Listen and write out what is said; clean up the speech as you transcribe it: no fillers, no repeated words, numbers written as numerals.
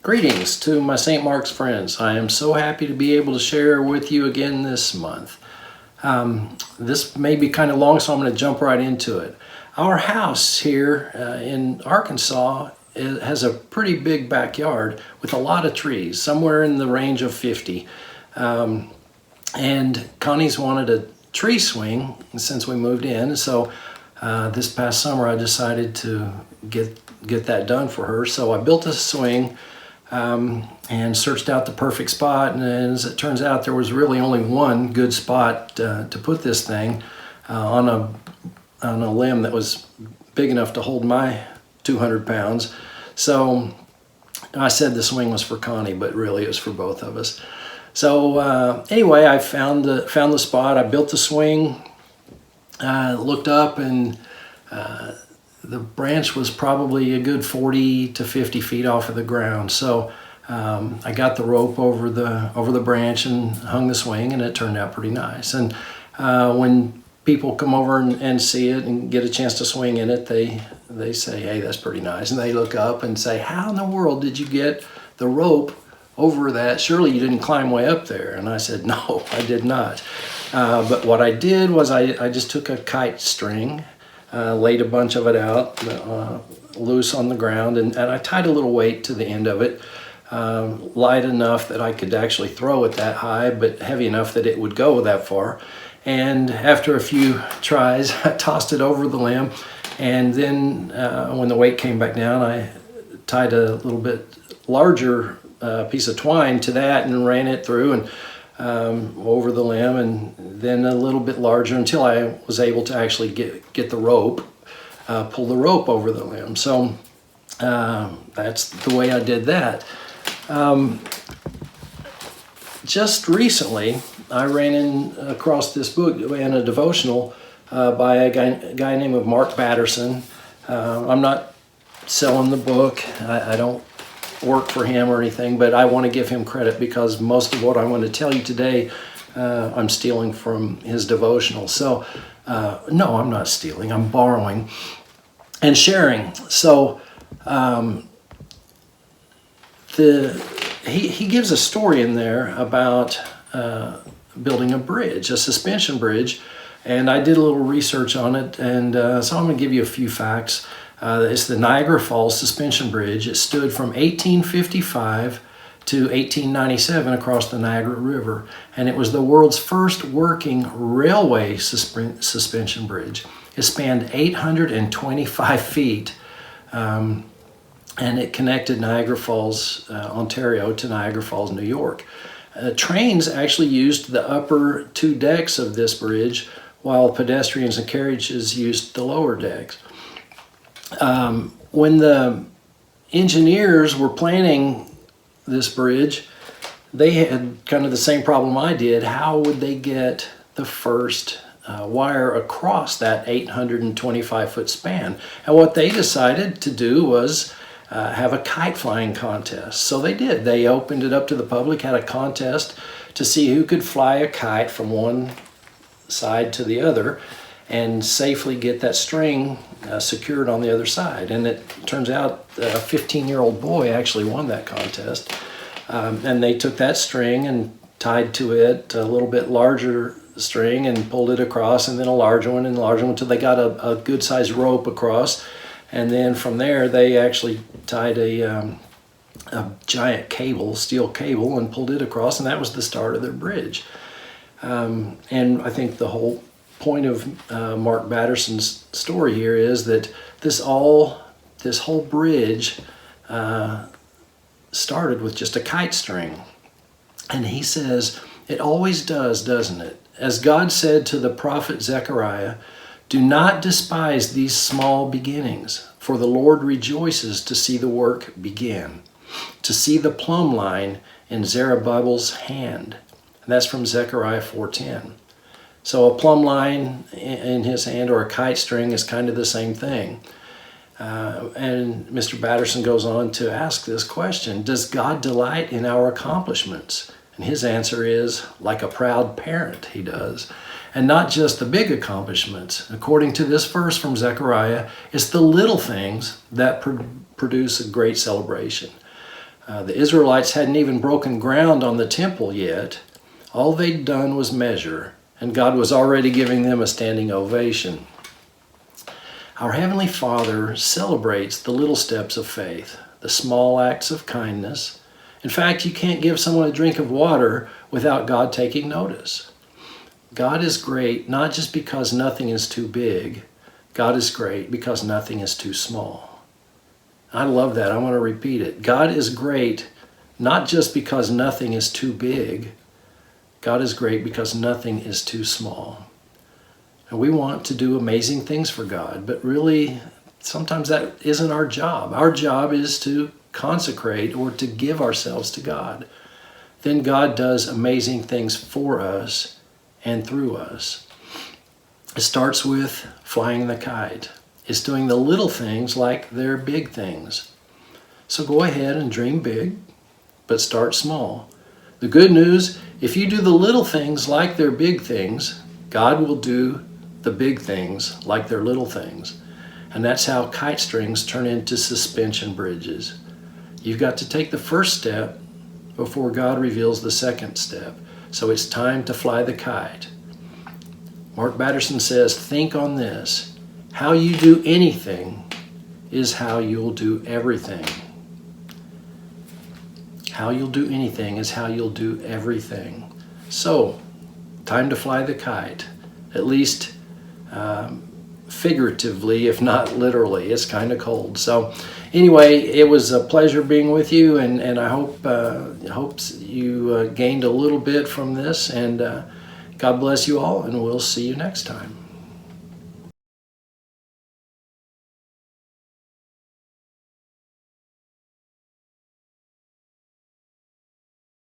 Greetings to my St. Mark's friends. I am so happy to be able to share with you again this month. This may be kind of long, so I'm going to jump right into it. Our house here in Arkansas has a pretty big backyard with a lot of trees, somewhere in the range of 50. And Connie's wanted a tree swing since we moved in, so this past summer I decided to get that done for her. So I built a swing and searched out the perfect spot, and as it turns out, there was really only one good spot to put this thing on a limb that was big enough to hold my 200 pounds. So I said the swing was for Connie, but really it was for both of us. So anyway, I found the spot. I built the swing, looked up, and the branch was probably a good 40 to 50 feet off of the ground. So I got the rope over the branch and hung the swing, and it turned out pretty nice. And when people come over and see it and get a chance to swing in it, they say, "Hey, that's pretty nice." And they look up and say, "How in the world did you get the rope over that? Surely you didn't climb way up there." And I said, "No, I did not." But what I did was I just took a kite string, laid a bunch of it out loose on the ground, and I tied a little weight to the end of it, light enough that I could actually throw it that high, but heavy enough that it would go that far. And after a few tries, I tossed it over the limb, and then when the weight came back down, I tied a little bit larger piece of twine to that and ran it through and over the limb, and then a little bit larger until I was able to actually get the rope, pull the rope over the limb. So that's the way I did that. Just recently, I ran across this book in a devotional by a guy named Mark Batterson. I'm not selling the book. I don't work for him or anything, but I want to give him credit because most of what I want to tell you today, I'm stealing from his devotional. So, no, I'm not stealing. I'm borrowing and sharing. So, he gives a story in there about building a bridge, a suspension bridge, and I did a little research on it, and so I'm going to give you a few facts. It's the Niagara Falls Suspension Bridge. It stood from 1855 to 1897 across the Niagara River, and it was the world's first working railway suspension bridge. It spanned 825 feet, and it connected Niagara Falls, Ontario to Niagara Falls, New York. Trains actually used the upper two decks of this bridge, while pedestrians and carriages used the lower decks. When the engineers were planning this bridge, they had kind of the same problem I did. How would they get the first wire across that 825-foot span? And what they decided to do was have a kite flying contest. So they did. They opened it up to the public, had a contest to see who could fly a kite from one side to the other and safely get that string secured on the other side. And it turns out a 15-year-old boy actually won that contest. And they took that string and tied to it a little bit larger string and pulled it across, and then a larger one and a larger one until they got a good-sized rope across. And then from there, they actually tied a giant cable, steel cable, and pulled it across, and that was the start of their bridge. And I think the whole point of Mark Batterson's story here is that this whole bridge started with just a kite string. And he says, it always does, doesn't it? As God said to the prophet Zechariah, "Do not despise these small beginnings, for the Lord rejoices to see the work begin, to see the plumb line in Zerubbabel's hand." And that's from Zechariah 4:10. So a plumb line in his hand or a kite string is kind of the same thing. And Mr. Batterson goes on to ask this question: does God delight in our accomplishments? And his answer is, like a proud parent, he does. And not just the big accomplishments. According to this verse from Zechariah, it's the little things that produce a great celebration. The Israelites hadn't even broken ground on the temple yet. All they'd done was measure, and God was already giving them a standing ovation. Our Heavenly Father celebrates the little steps of faith, the small acts of kindness. In fact, you can't give someone a drink of water without God taking notice. God is great not just because nothing is too big. God is great because nothing is too small. I love that. I want to repeat it. God is great not just because nothing is too big. God is great because nothing is too small. And we want to do amazing things for God, but really, sometimes that isn't our job. Our job is to consecrate or to give ourselves to God. Then God does amazing things for us and through us. It starts with flying the kite. It's doing the little things like they're big things. So go ahead and dream big, but start small. The good news, if you do the little things like they're big things, God will do the big things like they're little things. And that's how kite strings turn into suspension bridges. You've got to take the first step before God reveals the second step. So it's time to fly the kite. Mark Batterson says, think on this. How you do anything is how you'll do everything. How you'll do anything is how you'll do everything. So, time to fly the kite. At least figuratively, if not literally. It's kind of cold. So, anyway, it was a pleasure being with you, and I hope you gained a little bit from this. And God bless you all, and we'll see you next time.